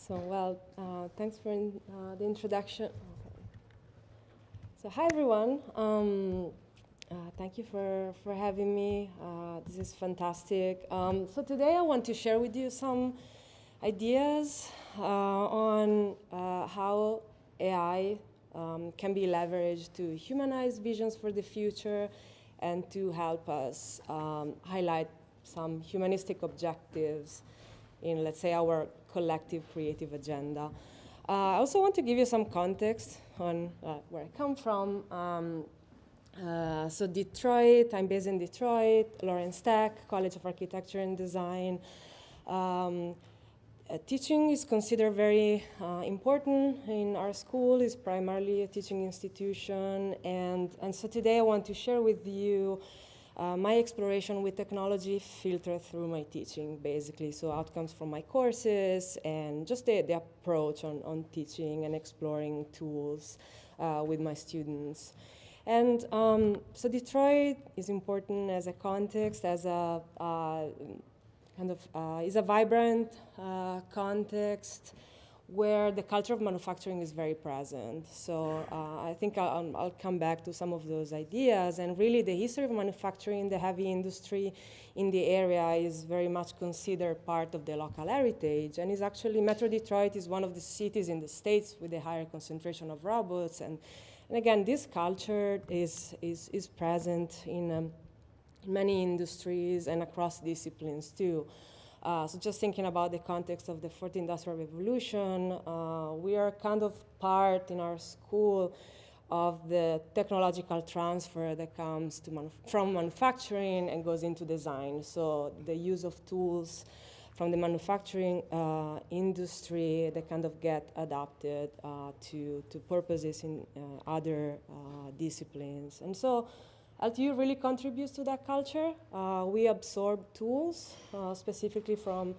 Thanks for the introduction. Okay. So, hi everyone. Thank you for having me. This is fantastic. So today I want to share with you some ideas on how AI can be leveraged to humanize visions for the future and to help us highlight some humanistic objectives in, let's say, our collective creative agenda. I also want to give you some context on where I come from. So Detroit, I'm based in Detroit, Lawrence Tech, College of Architecture and Design. Teaching is considered very important in our school. It's primarily a teaching institution. And so today I want to share with you my exploration with technology filtered through my teaching, basically. So outcomes from my courses and just the approach on teaching and exploring tools with my students. And so Detroit is important as a context, as a is a vibrant context where the culture of manufacturing is very present. So I think I'll come back to some of those ideas. And really the history of manufacturing in the heavy industry in the area is very much considered part of the local heritage. And is actually, Metro Detroit is one of the cities in the States with a higher concentration of robots. And again, this culture is present in many industries and across disciplines too. So just thinking about the context of the fourth industrial revolution, we are kind of part in our school of the technological transfer that comes to from manufacturing and goes into design. So the use of tools from the manufacturing industry that kind of get adapted to purposes in other disciplines. And so AIthrough really contributes to that culture. We absorb tools, specifically from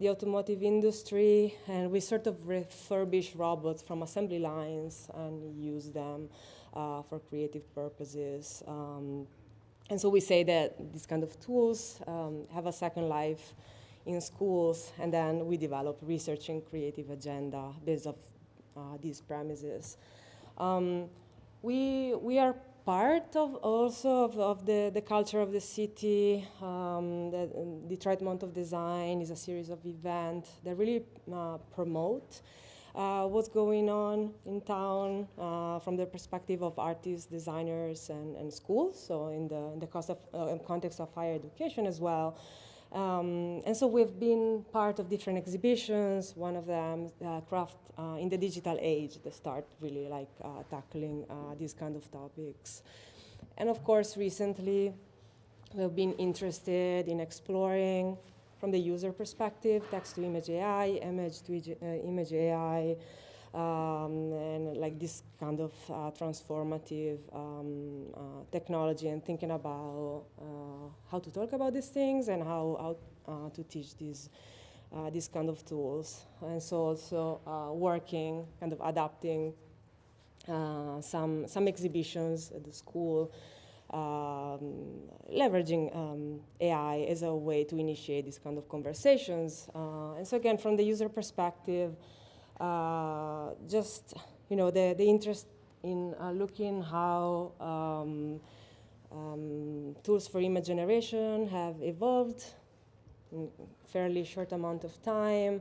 the automotive industry, and we sort of refurbish robots from assembly lines and use them for creative purposes. And so we say that these kind of tools have a second life in schools, and then we develop research and creative agenda based on these premises. We are part of also of the culture of the city. The Detroit Month of Design is a series of events that really promote what's going on in town from the perspective of artists, designers, and schools. So in the context of higher education as well. And so we've been part of different exhibitions. One of them, Craft in the Digital Age, that start really like tackling these kind of topics. And of course, recently, we've been interested in exploring from the user perspective, text-to-image AI, image-to-image AI, and like this kind of transformative technology, and thinking about how to talk about these things and how to teach these kind of tools. And so also working, kind of adapting some exhibitions at the school, leveraging AI as a way to initiate these kind of conversations. And so again, from the user perspective, just the interest in looking how tools for image generation have evolved in a fairly short amount of time,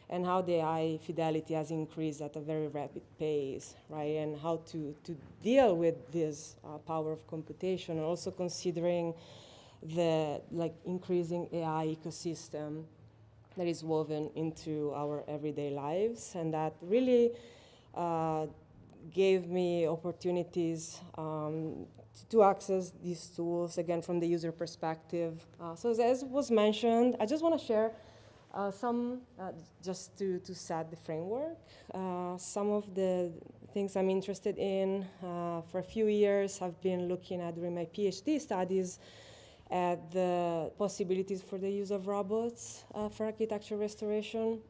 and how the AI fidelity has increased at a very rapid pace, right? And how to deal with this power of computation, and also considering the increasing AI ecosystem that is woven into our everyday lives, and that really gave me opportunities to access these tools, again, from the user perspective. So as was mentioned, I just want to share some, just to set the framework, some of the things I'm interested in. For a few years, I've been looking at, during my PhD studies, at the possibilities for the use of robots for architecture restoration.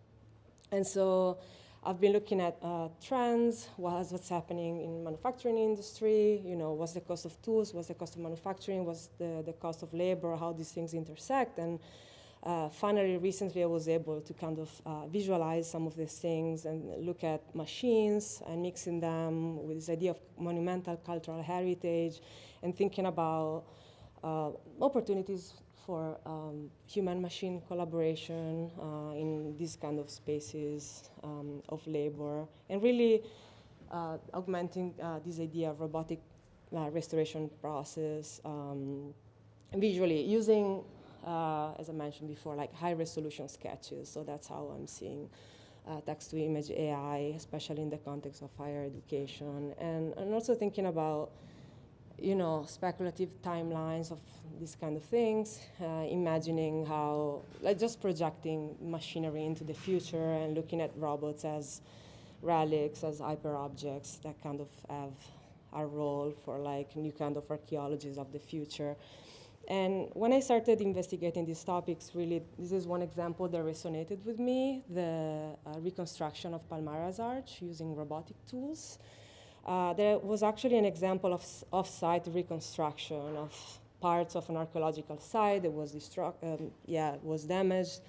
And so I've been looking at trends, what's happening in manufacturing industry, what's the cost of tools, what's the cost of manufacturing, what's the cost of labor, how these things intersect. And finally, recently, I was able to kind of visualize some of these things and look at machines and mixing them with this idea of monumental cultural heritage and thinking about opportunities for human-machine collaboration in these kind of spaces of labor, and really augmenting this idea of robotic restoration process visually using, as I mentioned before, like high-resolution sketches. So that's how I'm seeing text-to-image AI, especially in the context of higher education, and also thinking about speculative timelines of these kind of things, imagining how, like just projecting machinery into the future and looking at robots as relics, as hyper-objects that kind of have a role for like new kind of archaeologies of the future. And when I started investigating these topics, really, this is one example that resonated with me, the reconstruction of Palmyra's Arch using robotic tools. There was actually an example of off-site reconstruction of parts of an archaeological site that was was damaged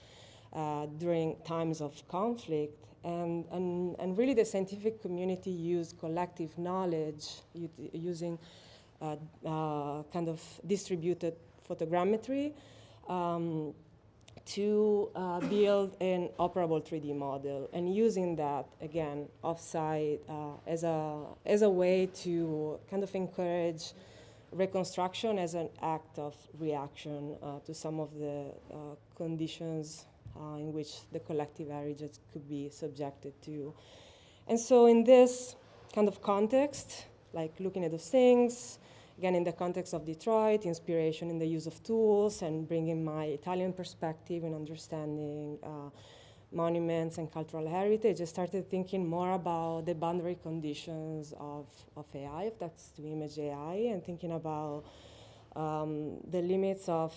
during times of conflict, and really the scientific community used collective knowledge using kind of distributed photogrammetry to build an operable 3D model, and using that, again, offsite as a way to kind of encourage reconstruction as an act of reaction to some of the conditions in which the collective heritage could be subjected to. And so in this kind of context, like looking at those things, again, in the context of Detroit, inspiration in the use of tools and bringing my Italian perspective in understanding monuments and cultural heritage, I started thinking more about the boundary conditions of AI, of text-to-image AI, and thinking about the limits of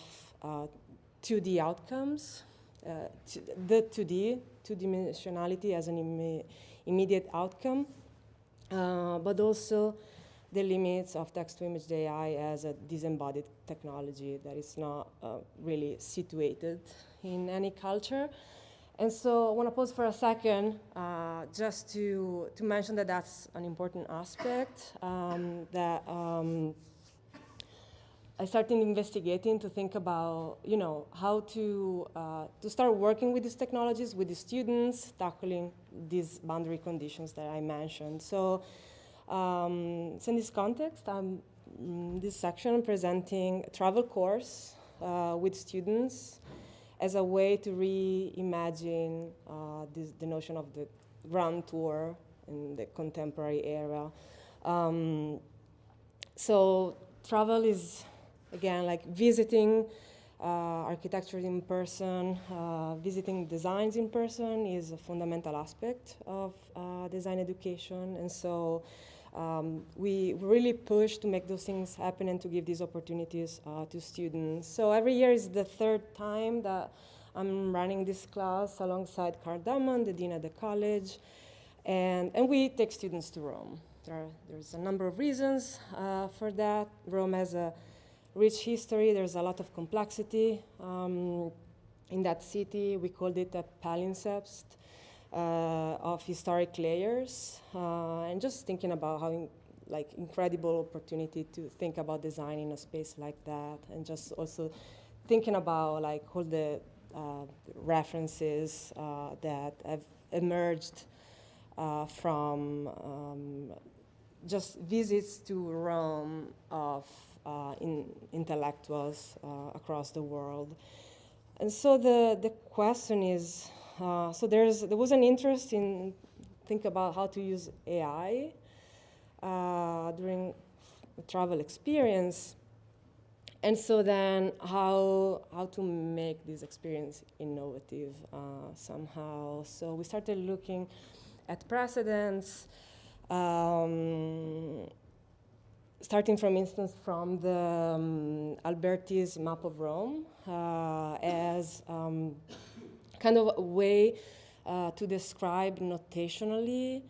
2D outcomes, the 2D, 2-dimensionality as an immediate outcome, but also the limits of text-to-image AI as a disembodied technology that is not really situated in any culture. And so I want to pause for a second just to mention that that's an important aspect that I started investigating to think about, how to start working with these technologies, with the students, tackling these boundary conditions that I mentioned. So in this context, I'm in this section presenting a travel course with students as a way to reimagine the notion of the grand tour in the contemporary era. So travel is, again, like visiting architecture in person, visiting designs in person is a fundamental aspect of design education. And so we really push to make those things happen and to give these opportunities to students. So every year is the third time that I'm running this class alongside Carl Damon, the dean at the college, and we take students to Rome. There's a number of reasons for that. Rome has a rich history. There's a lot of complexity in that city. We called it a palimpsest of historic layers, and just thinking about how incredible opportunity to think about design in a space like that, and just also thinking about all the references that have emerged from just visits to Rome of intellectuals across the world. And so the question is, so there was an interest in think about how to use AI during a travel experience, and so then how to make this experience innovative somehow. So we started looking at precedents, starting from instance from the Alberti's map of Rome as kind of a way to describe notationally,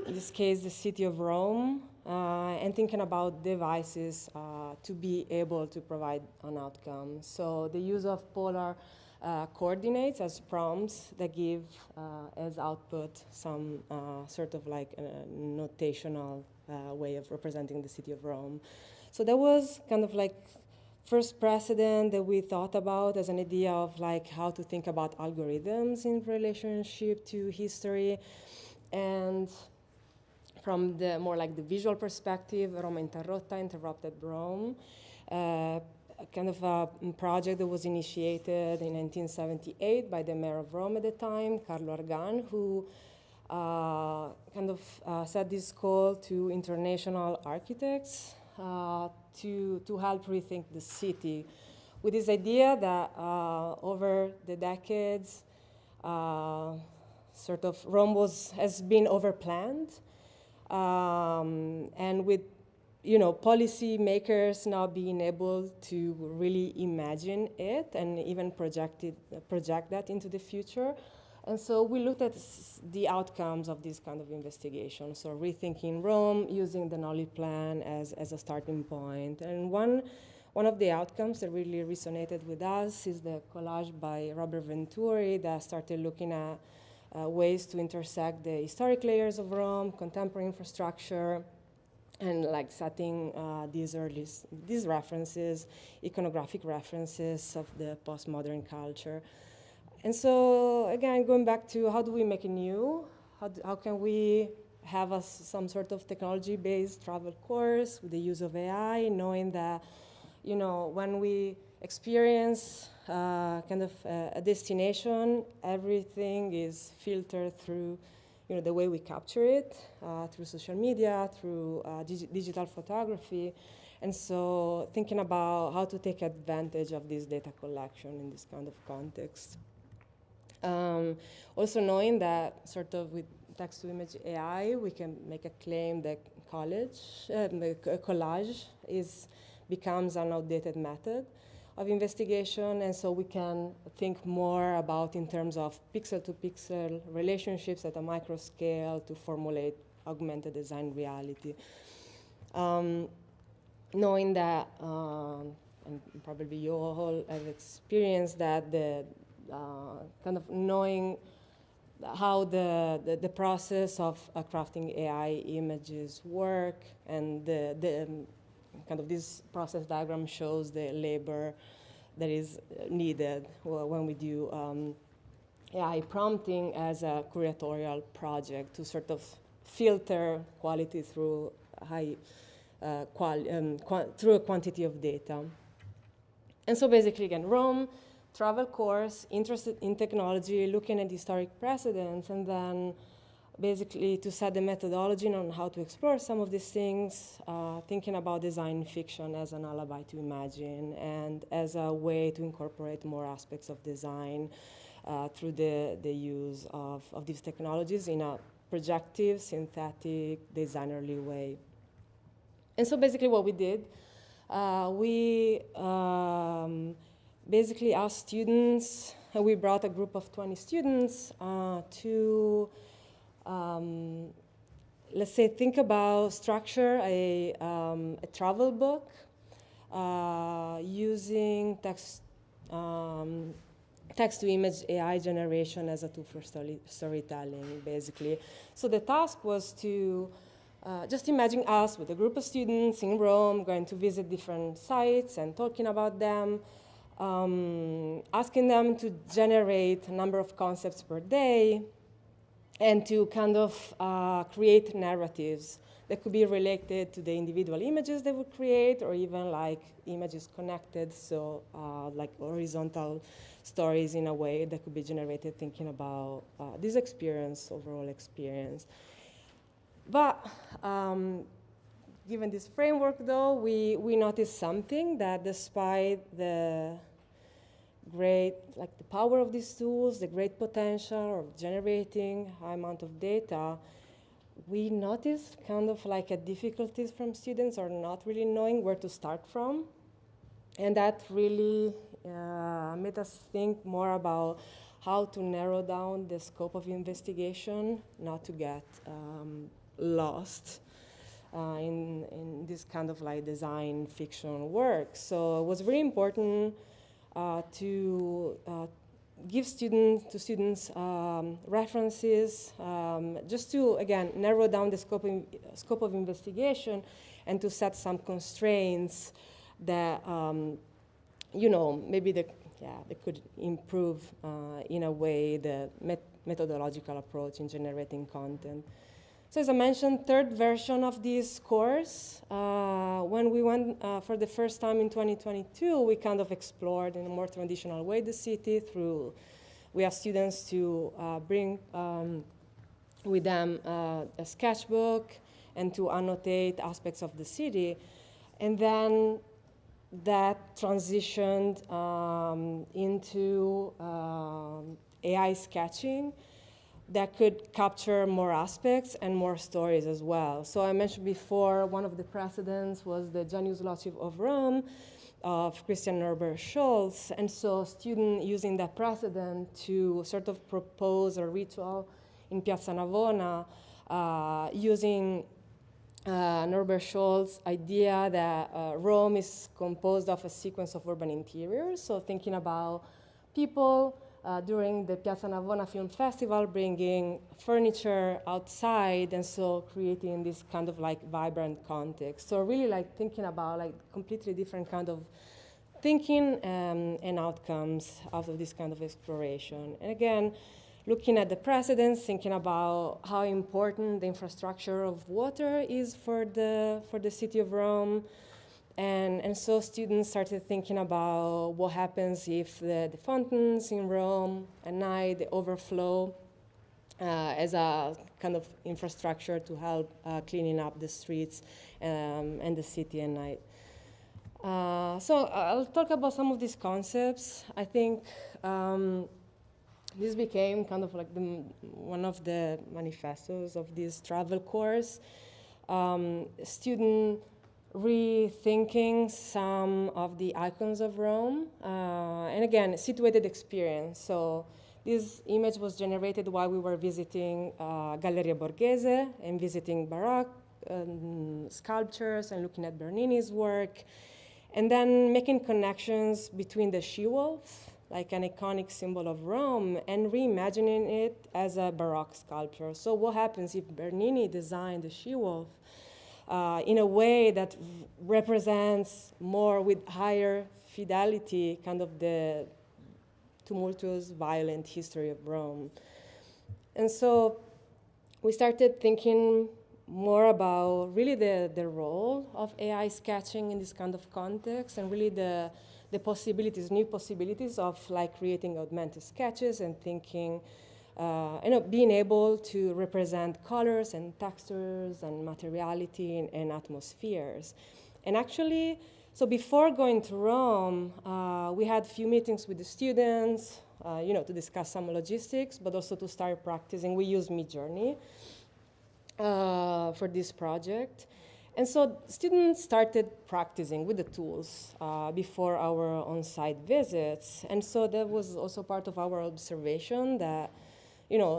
in this case, the city of Rome, and thinking about devices to be able to provide an outcome. So the use of polar coordinates as prompts that give as output some sort of like a notational way of representing the city of Rome. So that was kind of like first precedent that we thought about as an idea of like how to think about algorithms in relationship to history. And from the more like the visual perspective, Roma Interrotta, Interrupted Rome, kind of a project that was initiated in 1978 by the mayor of Rome at the time, Carlo Argan, who kind of set this call to international architects to help rethink the city, with this idea that over the decades, sort of Rome has been overplanned, and with policy makers now being able to really imagine it and even project that into the future. And so we looked at the outcomes of this kind of investigation. So rethinking Rome, using the Nolli plan as a starting point. And one of the outcomes that really resonated with us is the collage by Robert Venturi that started looking at ways to intersect the historic layers of Rome, contemporary infrastructure, and like setting these references, iconographic references of the postmodern culture. And so, again, going back to how do we make it new? How can we have some sort of technology-based travel course with the use of AI, knowing that, when we experience kind of a destination, everything is filtered through, the way we capture it, through social media, through digital photography. And so thinking about how to take advantage of this data collection in this kind of context. Also knowing that sort of with text-to-image AI, we can make a claim that collage becomes an outdated method of investigation, and so we can think more about in terms of pixel-to-pixel relationships at a micro scale to formulate augmented design reality. Knowing that, and probably you all have experienced that, kind of knowing how the process of crafting AI images work, and the kind of this process diagram shows the labor that is needed when we do AI prompting as a curatorial project to sort of filter quality through through a quantity of data. And so basically, again, Rome, travel course, interested in technology, looking at historic precedents, and then basically to set the methodology on how to explore some of these things, thinking about design fiction as an alibi to imagine and as a way to incorporate more aspects of design through the use of these technologies in a projective, synthetic, designerly way. And so basically what we did, we basically asked students, and we brought a group of 20 students to let's say, think about structure a travel book using text-to-image AI generation as a tool for storytelling, basically. So the task was to just imagine us with a group of students in Rome going to visit different sites and talking about them, asking them to generate a number of concepts per day, and to kind of create narratives that could be related to the individual images they would create, or even like images connected, so like horizontal stories in a way that could be generated thinking about this experience, overall experience. But given this framework, though, we noticed something, that despite the great, like the power of these tools, the great potential of generating high amount of data, we noticed kind of like a difficulties from students or not really knowing where to start from. And that really made us think more about how to narrow down the scope of investigation, not to get lost in this kind of like design fiction work. So it was very important to give students references, just to, again, narrow down the scope of investigation and to set some constraints that, maybe they could improve in a way the methodological approach in generating content. So as I mentioned, third version of this course, when we went for the first time in 2022, we kind of explored in a more traditional way the city through, we asked students to bring with them a sketchbook and to annotate aspects of the city. And then that transitioned into AI sketching that could capture more aspects and more stories as well. So I mentioned before, one of the precedents was the Genius Loci of Rome of Christian Norbert Scholz. And so students using that precedent to sort of propose a ritual in Piazza Navona using Norbert Scholz's idea that Rome is composed of a sequence of urban interiors. So thinking about people during the Piazza Navona Film Festival, bringing furniture outside, and so creating this kind of like vibrant context. So really like thinking about like completely different kind of thinking and outcomes out of this kind of exploration. And again, looking at the precedents, thinking about how important the infrastructure of water is for the city of Rome. And so students started thinking about what happens if the fountains in Rome at night, they overflow as a kind of infrastructure to help cleaning up the streets and the city at night. So I'll talk about some of these concepts. I think this became kind of like one of the manifestos of this travel course. Student rethinking some of the icons of Rome, and again, situated experience. So this image was generated while we were visiting Galleria Borghese and visiting Baroque sculptures and looking at Bernini's work, and then making connections between the she-wolf, like an iconic symbol of Rome, and reimagining it as a Baroque sculpture. So what happens if Bernini designed the she-wolf in a way that represents more with higher fidelity kind of the tumultuous, violent history of Rome? And so we started thinking more about really the role of AI sketching in this kind of context, and really the possibilities, new possibilities of like creating augmented sketches and thinking, being able to represent colors and textures and materiality and atmospheres. And actually, so before going to Rome, we had a few meetings with the students, to discuss some logistics, but also to start practicing. We used Midjourney for this project. And so students started practicing with the tools before our on-site visits. And so that was also part of our observation that,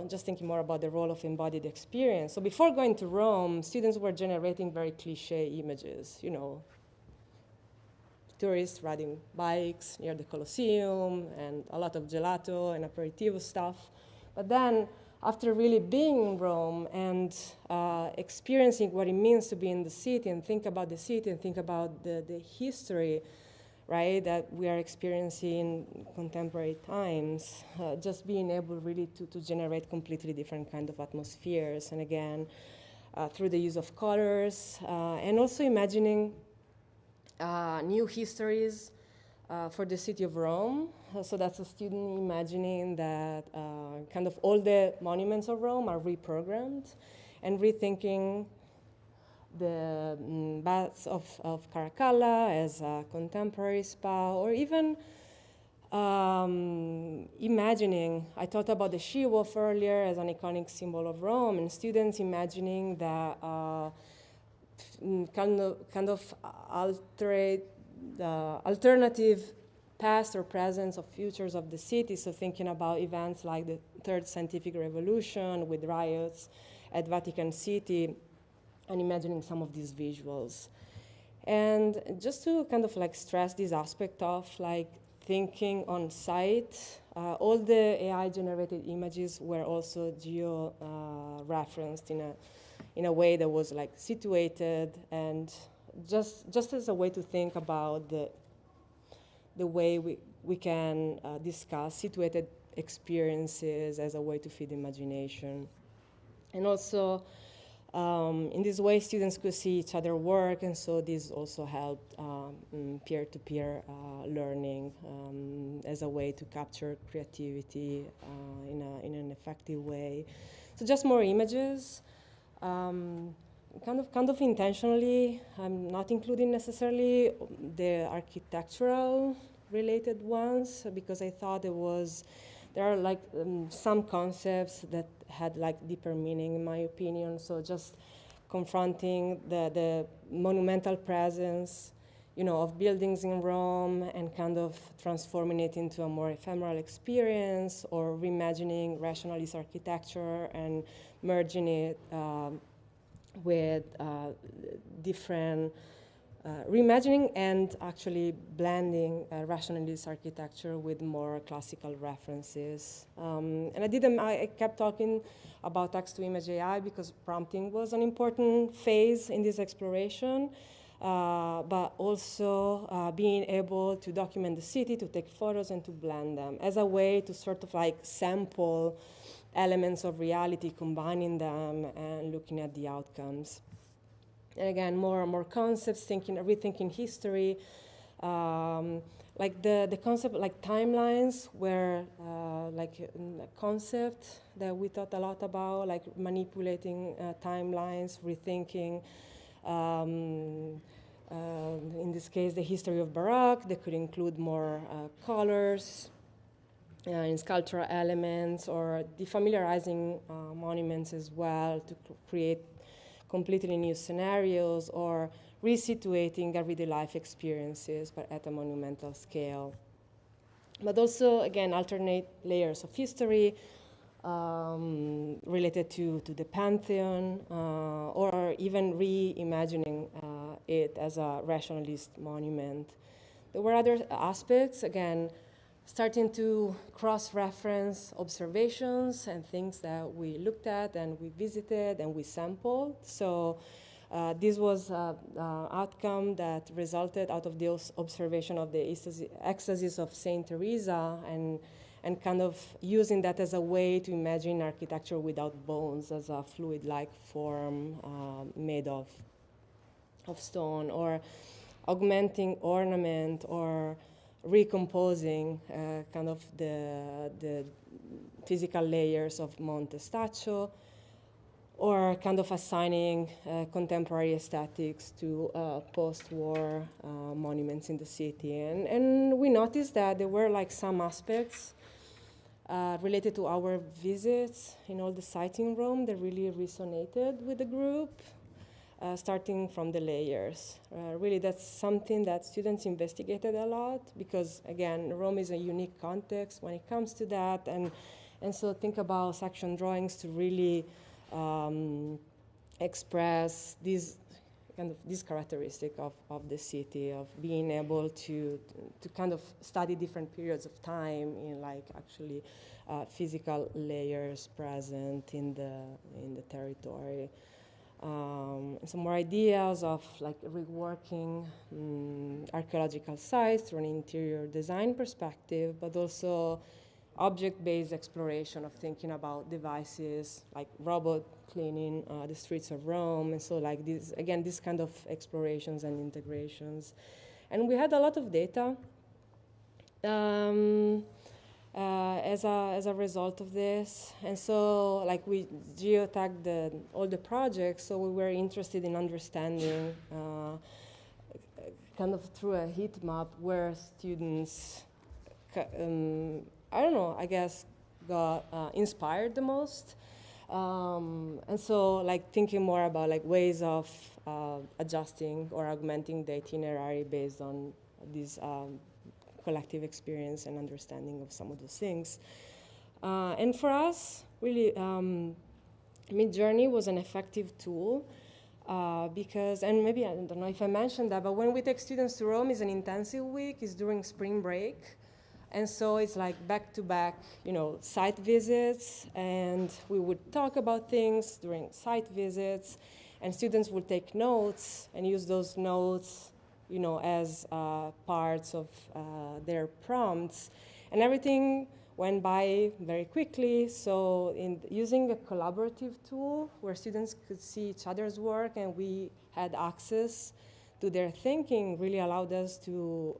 just thinking more about the role of embodied experience. So before going to Rome, students were generating very cliche images, tourists riding bikes near the Colosseum and a lot of gelato and aperitivo stuff. But then after really being in Rome and experiencing what it means to be in the city and think about the city and think about the history, right, that we are experiencing in contemporary times, just being able really to generate completely different kind of atmospheres. And again, through the use of colors, and also imagining new histories for the city of Rome. So that's a student imagining that kind of all the monuments of Rome are reprogrammed and rethinking the baths of Caracalla as a contemporary spa, or even imagining, I thought about the she-wolf earlier as an iconic symbol of Rome, and students imagining that kind of alternative past or presence or futures of the city. So thinking about events like the Third Scientific Revolution with riots at Vatican City, and imagining some of these visuals. And just to kind of like stress this aspect of like thinking on site. All the AI-generated images were also geo-referenced in a way that was like situated, and just as a way to think about the way we can discuss situated experiences as a way to feed imagination. And also, in this way, students could see each other work, and so this also helped peer-to-peer learning as a way to capture creativity in an effective way. So just more images. Kind of intentionally, I'm not including necessarily the architectural related ones, because I thought there are like some concepts that had like deeper meaning in my opinion. So just confronting the monumental presence, of buildings in Rome and kind of transforming it into a more ephemeral experience, or reimagining rationalist architecture and merging it with different reimagining and actually blending rationalist architecture with more classical references. And I kept talking about text-to-image AI because prompting was an important phase in this exploration, but also being able to document the city, to take photos and to blend them as a way to sort of like sample elements of reality, combining them and looking at the outcomes. And again, more concepts, rethinking history, like the concept, like timelines, were like a concept that we thought a lot about, like manipulating timelines, rethinking, in this case, the history of Baroque. That could include more colors in sculptural elements, or defamiliarizing monuments as well to create completely new scenarios, or resituating everyday life experiences, but at a monumental scale. But also, again, alternate layers of history related to the Pantheon, or even reimagining it as a rationalist monument. There were other aspects, again, starting to cross-reference observations and things that we looked at and we visited and we sampled. So this was an outcome that resulted out of the observation of the ecstasies of Saint Teresa, and kind of using that as a way to imagine architecture without bones, as a fluid-like form made of stone, or augmenting ornament, or recomposing kind of the physical layers of Monte Staccio, or kind of assigning contemporary aesthetics to post-war monuments in the city. And we noticed that there were like some aspects related to our visits in all the sites in Rome that really resonated with the group. Starting from the layers. Really, that's something that students investigated a lot, because, again, Rome is a unique context when it comes to that, and so think about section drawings to really express this characteristic of the city, of being able to kind of study different periods of time in like actually physical layers present in the territory. Some more ideas of like reworking archaeological sites through an interior design perspective, but also object-based exploration of thinking about devices like robot cleaning the streets of Rome. And so like this, again, this kind of explorations and integrations. And we had a lot of data as a result of this. And so like we geotagged all the projects, so we were interested in understanding kind of through a heat map where students, I don't know, I guess got inspired the most. And so like thinking more about like ways of adjusting or augmenting the itinerary based on these collective experience and understanding of some of those things. And for us, really, Midjourney was an effective tool because, and maybe, I don't know if I mentioned that, but when we take students to Rome, it's an intensive week, it's during spring break. And so it's like back-to-back, site visits, and we would talk about things during site visits, and students would take notes and use those notes, as parts of their prompts, and everything went by very quickly. So in using a collaborative tool where students could see each other's work and we had access to their thinking really allowed us to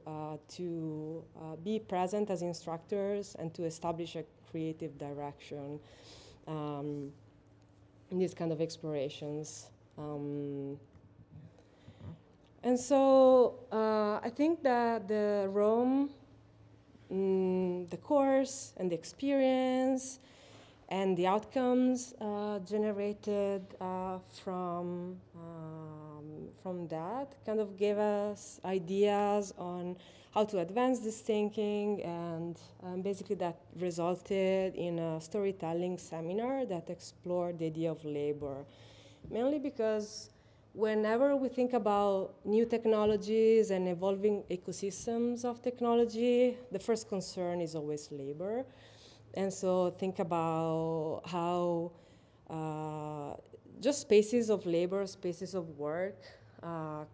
be present as instructors and to establish a creative direction in these kind of explorations. And so I think that the Rome, the course and the experience and the outcomes generated from that kind of gave us ideas on how to advance this thinking, and basically that resulted in a storytelling seminar that explored the idea of labor, mainly because whenever we think about new technologies and evolving ecosystems of technology, the first concern is always labor. And so think about how just spaces of labor, spaces of work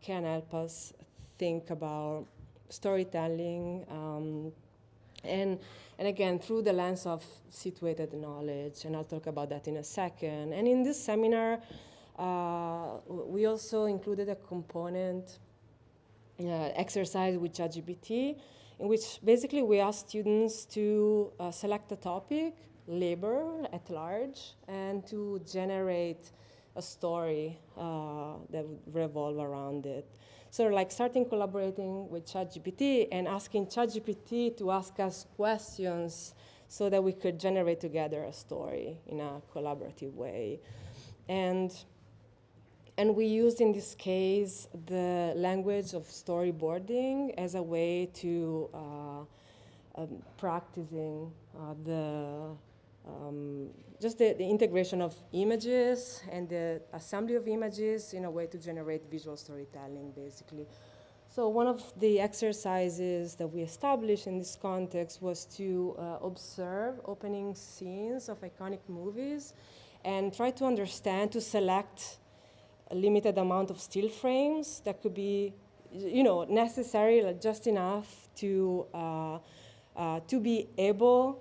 can help us think about storytelling, and again, through the lens of situated knowledge, and I'll talk about that in a second. And in this seminar, we also included a component exercise with ChatGPT, in which basically we asked students to select a topic, labor at large, and to generate a story that would revolve around it. So like starting collaborating with ChatGPT and asking ChatGPT to ask us questions so that we could generate together a story in a collaborative way. And we used, in this case, the language of storyboarding as a way to practicing just the integration of images and the assembly of images in a way to generate visual storytelling, basically. So one of the exercises that we established in this context was to observe opening scenes of iconic movies and try to understand, to select a limited amount of still frames that could be, necessary, like just enough to be able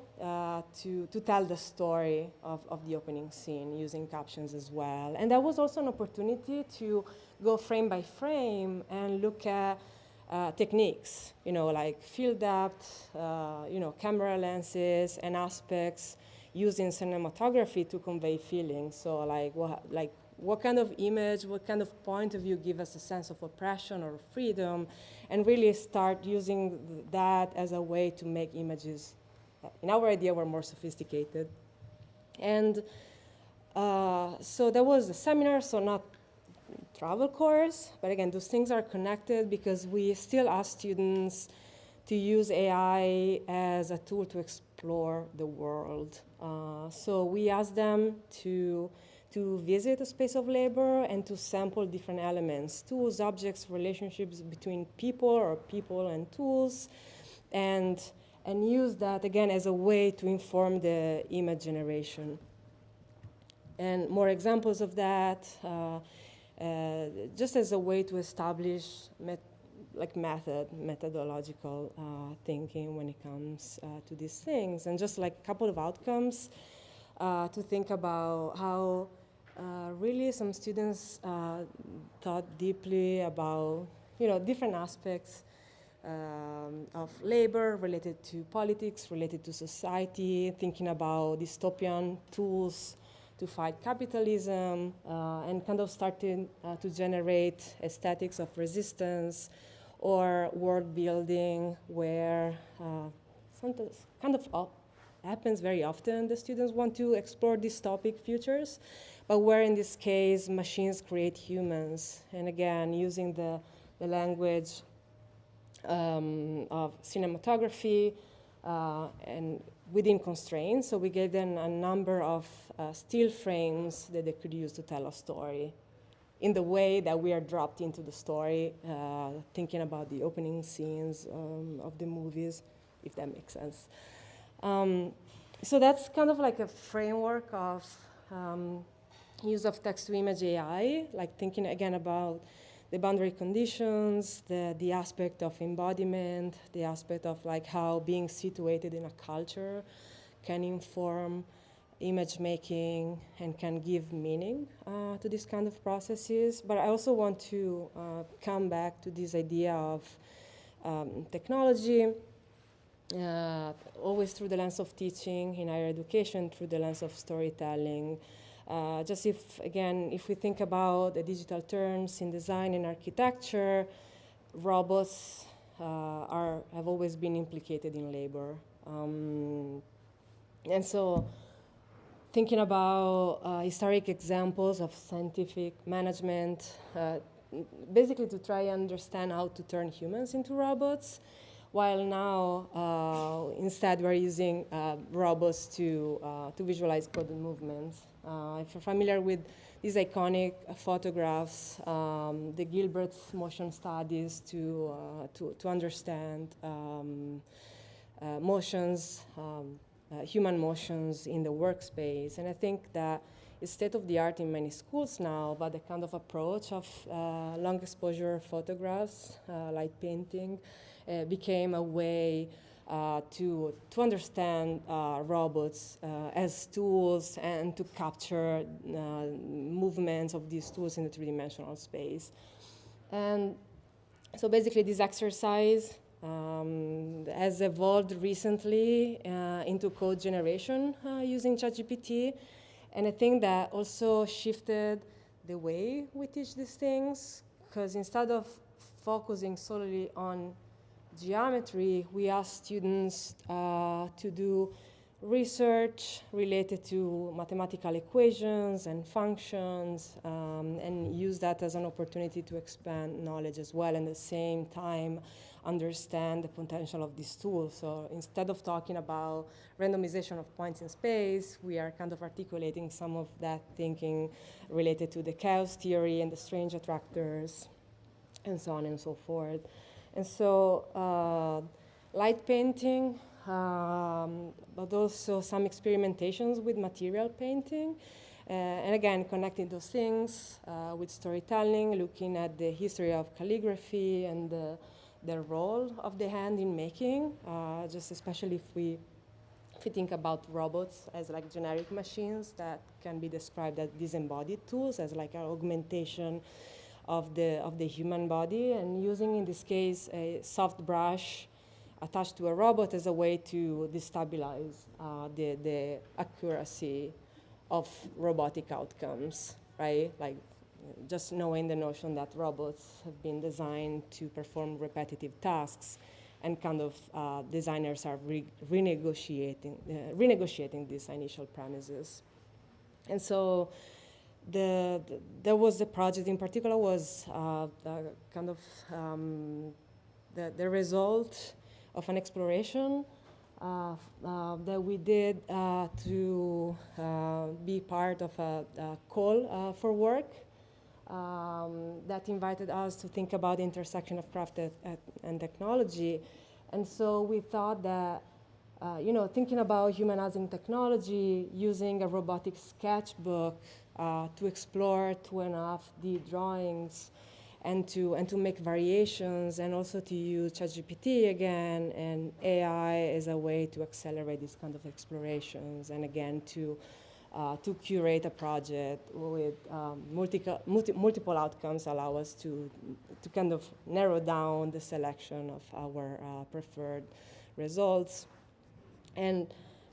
to tell the story of the opening scene using captions as well. And that was also an opportunity to go frame by frame and look at techniques, like field depth, camera lenses and aspects used in cinematography to convey feelings. So what kind of image, what kind of point of view give us a sense of oppression or freedom, and really start using that as a way to make images, in our idea, were more sophisticated. And so that was a seminar, so not travel course, but again, those things are connected because we still ask students to use AI as a tool to explore the world. So we ask them to visit a space of labor and to sample different elements, tools, objects, relationships between people or people and tools, and use that, again, as a way to inform the image generation. And more examples of that, just as a way to establish methodological thinking when it comes to these things. And just like a couple of outcomes to think about how really some students thought deeply about different aspects of labor related to politics, related to society, thinking about dystopian tools to fight capitalism, and kind of starting to generate aesthetics of resistance or world building, where sometimes kind of happens very often. The students want to explore dystopic futures, but where in this case machines create humans. And again, using the language of cinematography and within constraints. So we gave them a number of still frames that they could use to tell a story in the way that we are dropped into the story, thinking about the opening scenes of the movies. if that makes sense. So that's kind of like a framework of use of text-to-image AI, like thinking again about the boundary conditions, the aspect of embodiment, the aspect of like how being situated in a culture can inform image making and can give meaning to this kind of processes. But I also want to come back to this idea of technology, always through the lens of teaching in higher education, through the lens of storytelling. Just if we think about the digital terms in design and architecture, robots have always been implicated in labor. And so thinking about historic examples of scientific management, basically to try and understand how to turn humans into robots, while now instead we're using robots to visualize coded movements. If you're familiar with these iconic photographs, the Gilbert's motion studies to understand motions, human motions in the workspace. And I think that it's state of the art in many schools now, but the kind of approach of long exposure photographs, light painting, became a way to understand robots as tools and to capture movements of these tools in the three-dimensional space. And so basically this exercise has evolved recently into code generation using ChatGPT. And I think that also shifted the way we teach these things, because instead of focusing solely on geometry, we ask students to do research related to mathematical equations and functions, and use that as an opportunity to expand knowledge as well, and at the same time understand the potential of these tools. So instead of talking about randomization of points in space, we are kind of articulating some of that thinking related to the chaos theory and the strange attractors, and so on and so forth. And so light painting, but also some experimentations with material painting. And again, connecting those things with storytelling, looking at the history of calligraphy and the role of the hand in making, just especially if we think about robots as like generic machines that can be described as disembodied tools, as like an augmentation of the human body, and using, in this case, a soft brush attached to a robot as a way to destabilize the accuracy of robotic outcomes, right? Like just knowing the notion that robots have been designed to perform repetitive tasks, and kind of designers are renegotiating these initial premises. And so there was the project in particular was kind of the result of an exploration that we did to be part of a call for work that invited us to think about the intersection of craft and technology. And so we thought that, thinking about humanizing technology, using a robotic sketchbook to explore 2.5D drawings and to make variations, and also to use ChatGPT again and AI as a way to accelerate these kind of explorations, and again to curate a project with multiple outcomes allow us to kind of narrow down the selection of our preferred results, and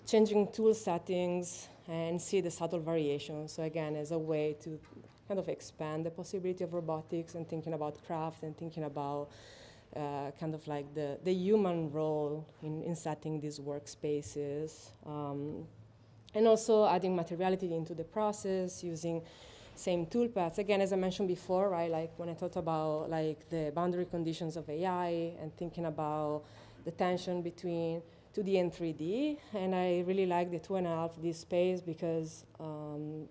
changing tool settings and see the subtle variations. So again, as a way to kind of expand the possibility of robotics and thinking about craft and thinking about kind of like the human role in setting these workspaces. And also adding materiality into the process, using same toolpaths. Again, as I mentioned before, right, like when I talked about like the boundary conditions of AI and thinking about the tension between 2D and 3D, and I really like the 2.5D space because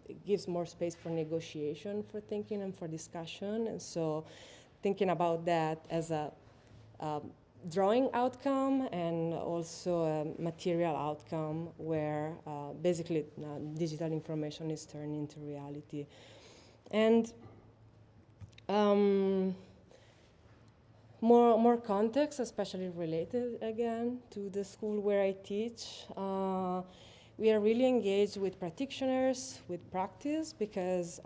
it gives more space for negotiation, for thinking, and for discussion. And so thinking about that as a drawing outcome and also a material outcome where basically digital information is turned into reality. And more context, especially related again to the school where I teach. We are really engaged with practitioners, with practice, because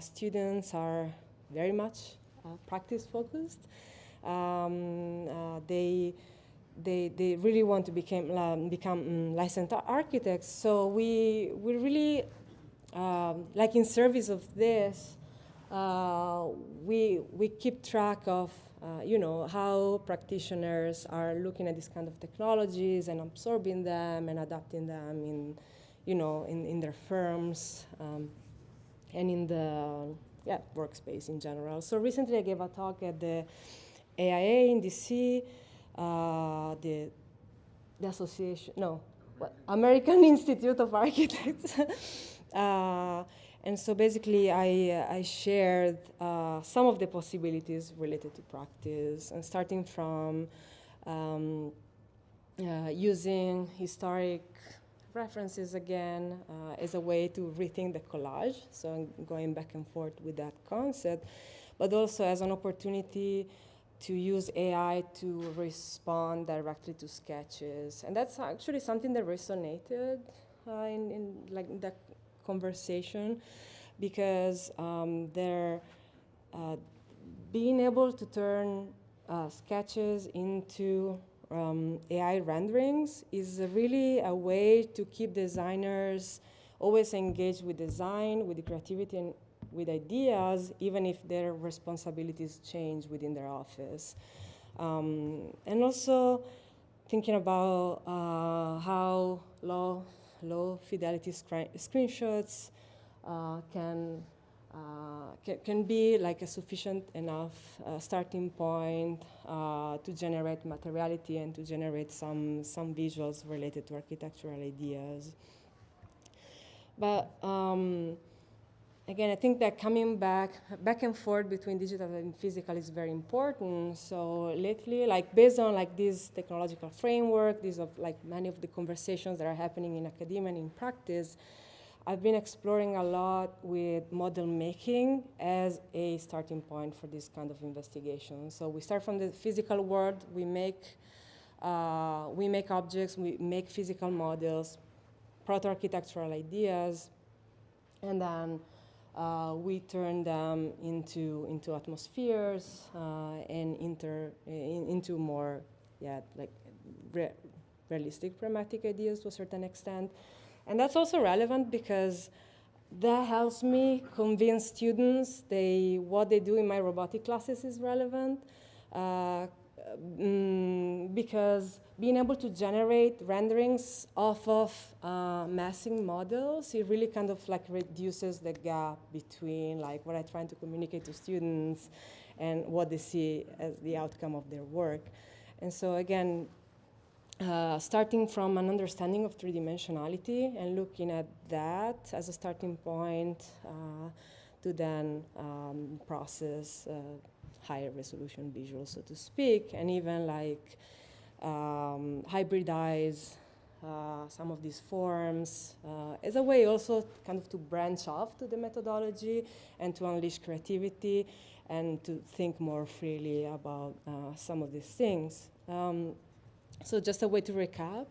students are very much practice focused. They really want to become licensed architects. So we really, like in service of this, we keep track of how practitioners are looking at these kind of technologies and absorbing them and adapting them in their firms and in the workspace in general. So recently I gave a talk at the AIA in DC, the American Institute of Architects. And so basically, I shared some of the possibilities related to practice, and starting from using historic references again as a way to rethink the collage, so I'm going back and forth with that concept, but also as an opportunity to use AI to respond directly to sketches. And that's actually something that resonated in that conversation, because they're being able to turn sketches into AI renderings is really a way to keep designers always engaged with design, with creativity, and with ideas, even if their responsibilities change within their office. And also thinking about how low fidelity screenshots can be like a sufficient enough starting point to generate materiality and to generate some visuals related to architectural ideas. But again, I think that coming back and forth between digital and physical is very important. So lately, like based on like this technological framework, these of like many of the conversations that are happening in academia and in practice, I've been exploring a lot with model making as a starting point for this kind of investigation. So we start from the physical world, we make objects, we make physical models, proto-architectural ideas, and then we turn them into atmospheres and into more realistic pragmatic ideas to a certain extent. And that's also relevant because that helps me convince students what they do in my robotic classes is relevant. Because being able to generate renderings off of massing models, it really kind of like reduces the gap between like what I'm trying to communicate to students and what they see as the outcome of their work. And so again, starting from an understanding of three-dimensionality and looking at that as a starting point to then process higher resolution visuals, so to speak, and even like hybridize some of these forms as a way also kind of to branch off to the methodology and to unleash creativity and to think more freely about some of these things. So just a way to recap,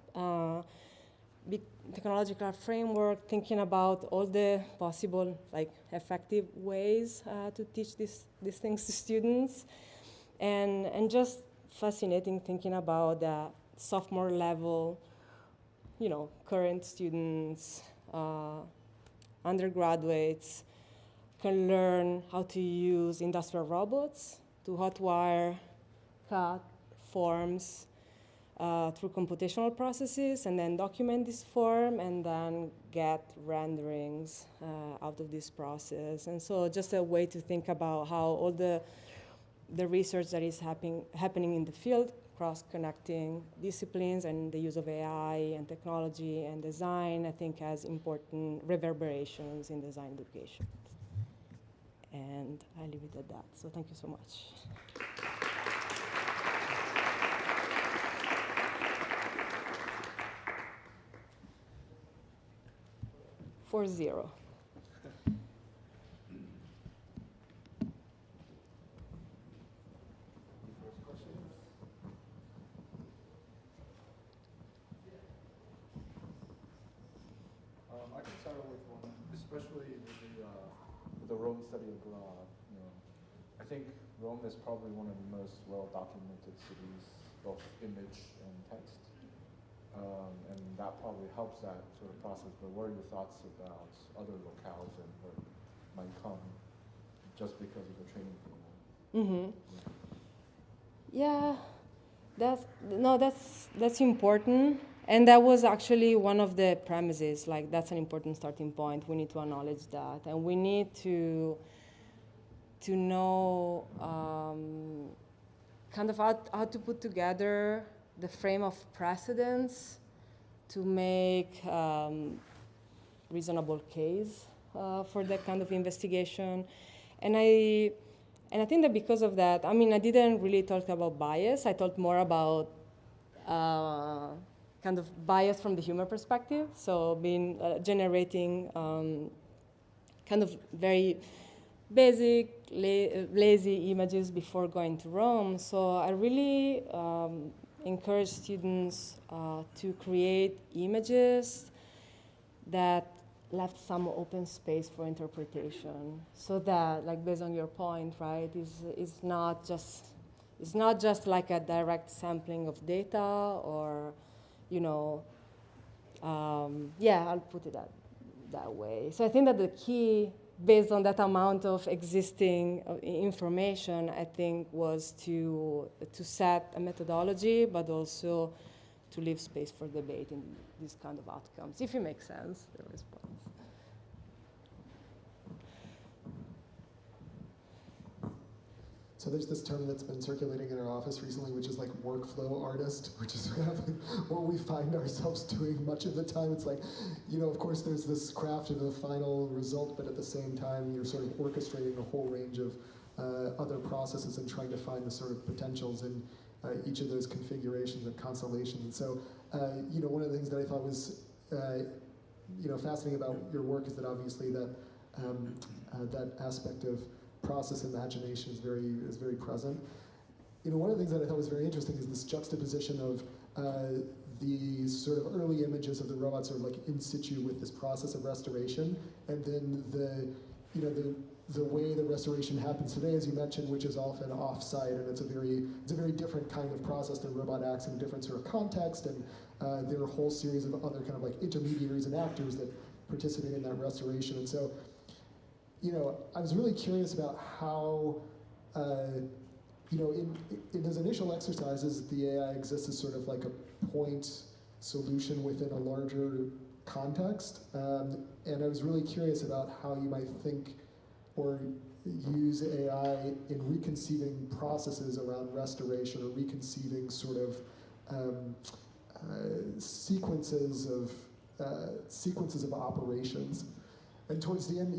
technological framework, thinking about all the possible like effective ways to teach these things to students, and just fascinating thinking about the sophomore level, current students, undergraduates can learn how to use industrial robots to hotwire, cut forms through computational processes, and then document this form, and then get renderings out of this process. And so just a way to think about how all the research that is happening in the field, cross-connecting disciplines and the use of AI and technology and design, I think has important reverberations in design education. And I leave it at that. So thank you so much. 40. I can start with one, especially with the Rome study abroad. I think Rome is probably one of the most well-documented cities, both image and text, and that probably helps that sort of process. But what are your thoughts about other locales and what might come just because of the training program? Mm-hmm. Yeah, that's important. And that was actually one of the premises, like that's an important starting point. We need to acknowledge that. And we need to know kind of how to put together the frame of precedence to make reasonable case for that kind of investigation. And I think that because of that, I mean, I didn't really talk about bias. I talked more about kind of bias from the human perspective. So being generating kind of very basic, lazy images before going to Rome. So I really encourage students to create images that left some open space for interpretation, so that, like, based on your point, right, is not just like a direct sampling of data, or, I'll put it that way. So I think that the key, based on that amount of existing information, I think was to set a methodology, but also to leave space for debate in these kind of outcomes, if it makes sense, the response. So there's this term that's been circulating in our office recently, which is like workflow artist, which is kind of what we find ourselves doing much of the time. It's like, of course there's this craft of the final result, but at the same time you're sort of orchestrating a whole range of other processes and trying to find the sort of potentials in each of those configurations and constellations. And so, one of the things that I thought was, fascinating about your work is that obviously that aspect of process imagination is very present. One of the things that I thought was very interesting is this juxtaposition of the sort of early images of the robots sort of like in situ with this process of restoration, and then the way the restoration happens today, as you mentioned, which is often off-site, and it's a very different kind of process. The robot acts in a different sort of context, and there are a whole series of other kind of like intermediaries and actors that participate in that restoration. And so, I was really curious about how, in those initial exercises, the AI exists as sort of like a point solution within a larger context. And I was really curious about how you might think or use AI in reconceiving processes around restoration, or reconceiving sort of sequences of operations. And towards the end,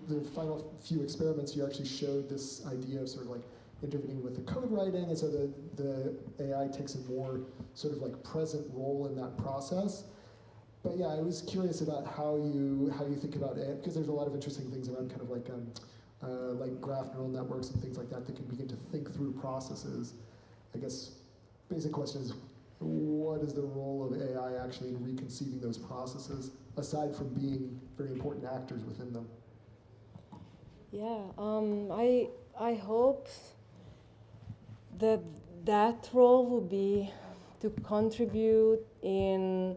the final few experiments, you actually showed this idea of sort of like intervening with the code writing, and so the AI takes a more sort of like present role in that process. But yeah, I was curious about how you think about it, because there's a lot of interesting things around kind of like graph neural networks and things like that can begin to think through processes. I guess basic question is, what is the role of AI actually in reconceiving those processes, aside from being very important actors within them? Yeah, I hope that role will be to contribute in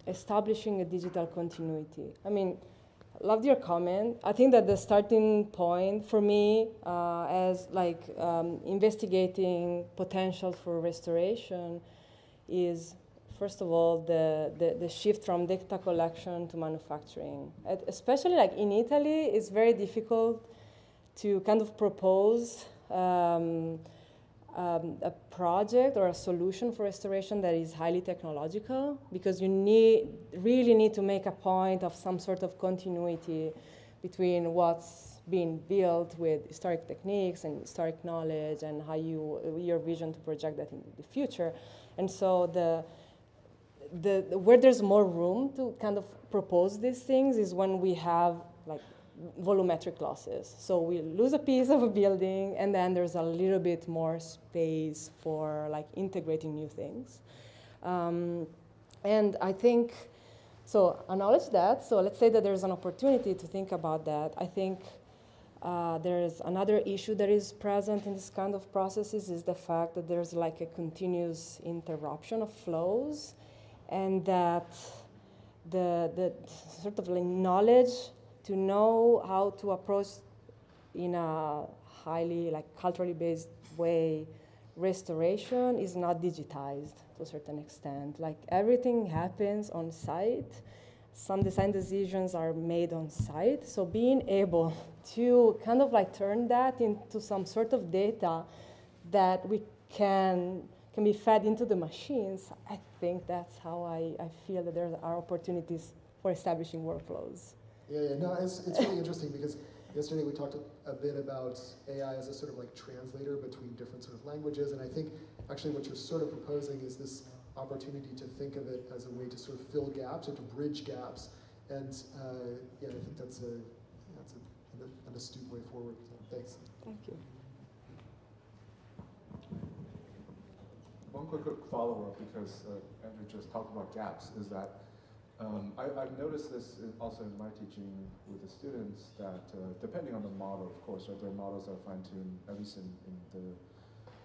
establishing a digital continuity. I mean, loved your comment. I think that the starting point for me as like investigating potential for restoration is, first of all, the shift from data collection to manufacturing. Especially like in Italy, it's very difficult to kind of propose a project or a solution for restoration that is highly technological, because you really need to make a point of some sort of continuity between what's being built with historic techniques and historic knowledge, and how your vision to project that into the future. And so where there's more room to kind of propose these things is when we have like volumetric losses. So we lose a piece of a building, and then there's a little bit more space for like integrating new things. And I think, so acknowledge that. So let's say that there's an opportunity to think about that. I think there's another issue that is present in this kind of processes is the fact that there's like a continuous interruption of flows, and that the sort of like knowledge to know how to approach in a highly like culturally based way restoration is not digitized to a certain extent. Like everything happens on site. Some design decisions are made on site. So being able to kind of like turn that into some sort of data that we can be fed into the machines, I think that's how I feel that there are opportunities for establishing workflows. Yeah, no, it's really interesting because yesterday we talked a bit about AI as a sort of like translator between different sort of languages, and I think actually what you're sort of proposing is this opportunity to think of it as a way to sort of fill gaps or to bridge gaps, and yeah, I think that's an astute way forward. So thanks. Thank you. One quick follow-up, because Andrew just talked about gaps, is that I've noticed this also in my teaching with the students that depending on the model, of course, right, there are models that are fine-tuned, at least in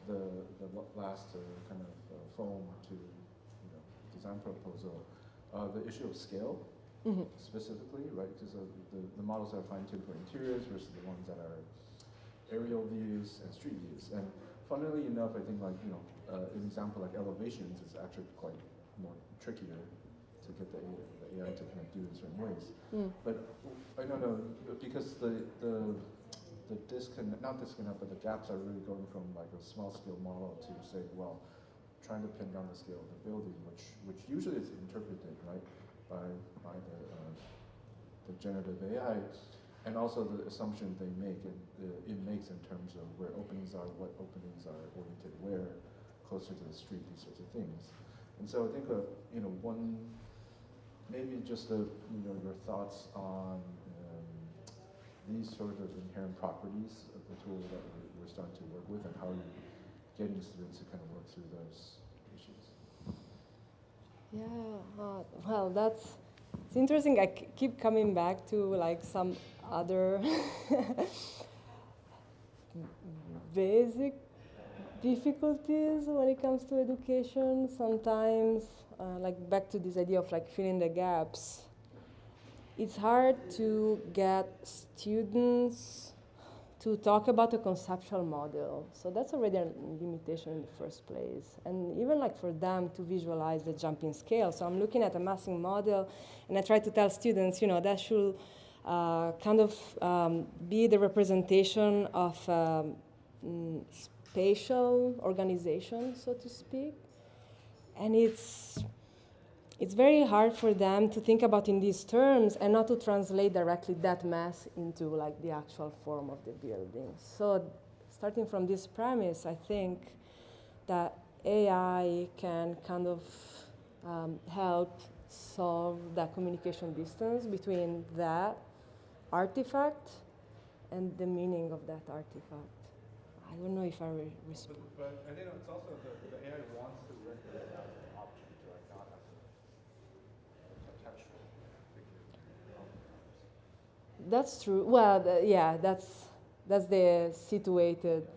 the last kind of foam to design proposal. The issue of scale, specifically, right, because the models that are fine-tuned for interiors versus the ones that are aerial views and street views. And funnily enough, I think an example like elevations is actually quite more trickier to get the AI to kind of do in certain ways. But I don't know, because the disconnect, not disconnect, but the gaps are really going from like a small scale model to say, well, trying to pin down the scale of the building, which usually is interpreted, right, by the generative AI, and also the assumption they make, it makes in terms of where openings are, what openings are oriented where, closer to the street, these sorts of things. And so I think one, maybe just your thoughts on these sort of inherent properties of the tool that we're starting to work with, and how you're getting students to kind of work through those issues. Yeah, well, it's interesting. I keep coming back to like some other basic difficulties when it comes to education. Sometimes, like back to this idea of like filling the gaps, it's hard to get students to talk about a conceptual model. So that's already a limitation in the first place. And even like for them to visualize the jumping scale. So I'm looking at a massing model, and I try to tell students, that should kind of be the representation of spatial organization, so to speak. And it's very hard for them to think about in these terms and not to translate directly that mass into like the actual form of the building. So starting from this premise, I think that AI can kind of help solve that communication distance between that artifact and the meaning of that artifact. I don't know if I respond. But I think it's also the AI wants to render it as an object, right? Not as a textual figure. That's true. Well, yeah, that's the situated,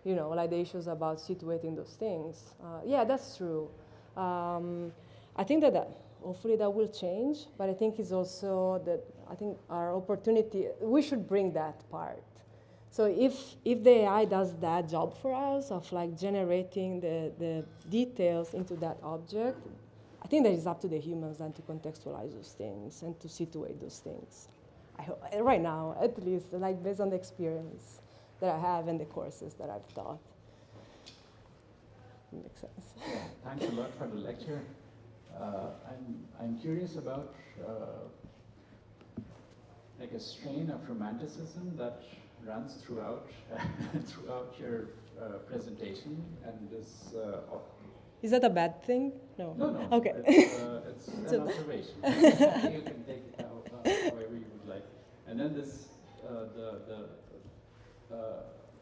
like the issues about situating those things. Yeah, that's true. I think that hopefully that will change, but I think it's also that I think our opportunity, we should bring that part. So if the AI does that job for us of like generating the details into that object, I think that it's up to the humans then to contextualize those things and to situate those things. I hope, right now, at least, like based on the experience that I have and the courses that I've taught. Makes sense. Yeah, thanks a lot for the lecture. I'm curious about like a strain of romanticism that runs throughout throughout your presentation, and this Is that a bad thing? No. No, no. Okay. It's an observation. You can take it however you would like. And then this,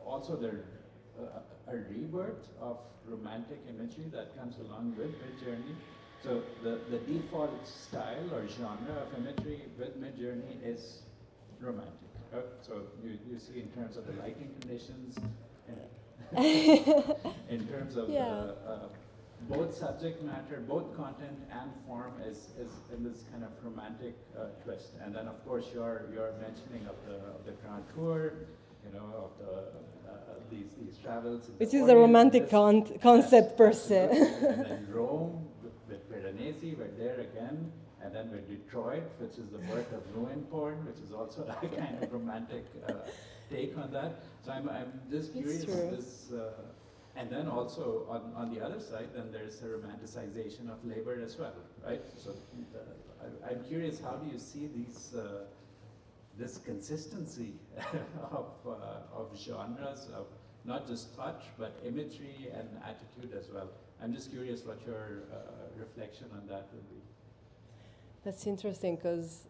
also the a rebirth of romantic imagery that comes along with Midjourney. So the default style or genre of imagery with Midjourney is romantic. So you see in terms of the lighting conditions, in terms of both subject matter, both content and form is in this kind of romantic twist. And then of course your mentioning of the Grand Tour, of these travels. Which is a romantic concept per se. And then Rome with Veronese, we're there again. And then with Detroit, which is the birth of ruin porn, which is also a kind of romantic take on that. So I'm just curious. And then also on the other side, then there's a romanticization of labor as well, right? So I'm curious, how do you see this consistency of genres, of not just touch, but imagery and attitude as well? I'm just curious what your reflection on that would be. That's interesting because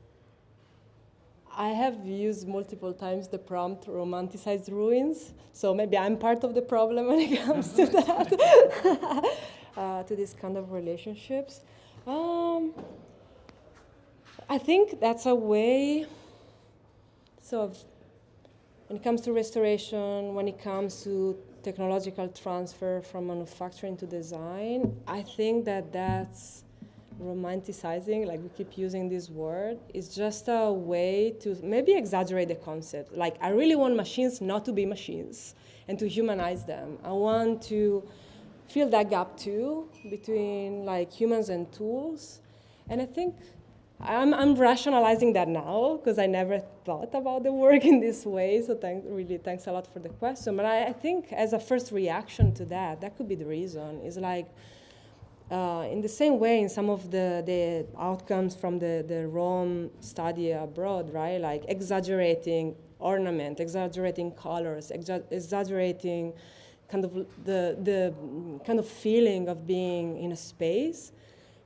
I have used multiple times the prompt romanticized ruins, so maybe I'm part of the problem when it comes to that, to this kind of relationships. I think that's a way, so when it comes to restoration, when it comes to technological transfer from manufacturing to design, I think that's romanticizing, like we keep using this word, is just a way to maybe exaggerate the concept. Like, I really want machines not to be machines and to humanize them. I want to fill that gap too between like humans and tools. And I think I'm rationalizing that now because I never thought about the work in this way. So thanks a lot for the question. But I think as a first reaction to that could be the reason. Is like, in the same way, in some of the outcomes from the Rome study abroad, right? Like exaggerating ornament, exaggerating colors, exaggerating kind of the kind of feeling of being in a space,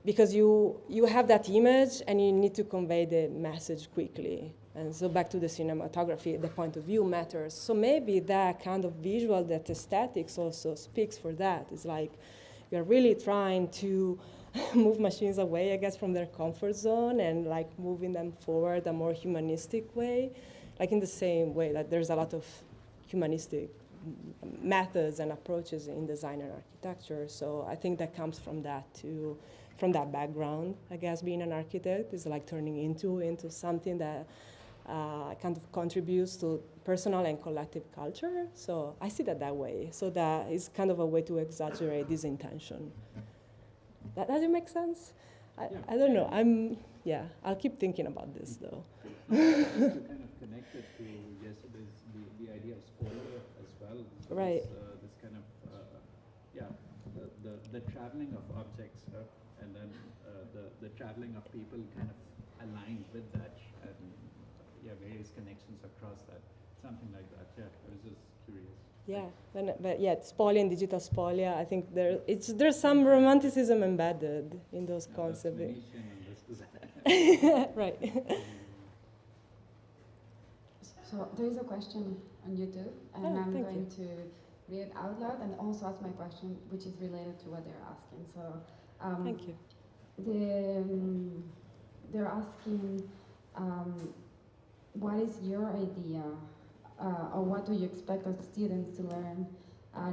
because you have that image and you need to convey the message quickly. And so back to the cinematography, the point of view matters. So maybe that kind of visual, that aesthetics also speaks for that. It's like, we are really trying to move machines away, I guess, from their comfort zone and like moving them forward a more humanistic way, like in the same way that there's a lot of humanistic methods and approaches in design and architecture. So I think that comes from that too, from that background. I guess being an architect is like turning into something that kind of contributes to personal and collective culture. So I see that way. So that is kind of a way to exaggerate this intention. Does it make sense? I don't know. I'll keep thinking about this though. Just to kind of connect it to yesterday's the idea of spoiler as well. So right. This kind of the traveling of objects, and then the traveling of people kind of aligned with that, and various connections across that, something like that. I was just curious. Spolia and digital spolia, I think there's some romanticism embedded in those concepts. Right. So there is a question on YouTube, and I'm going to read it out loud and also ask my question, which is related to what they're asking. So thank you. They're asking, what is your idea, or what do you expect of students to learn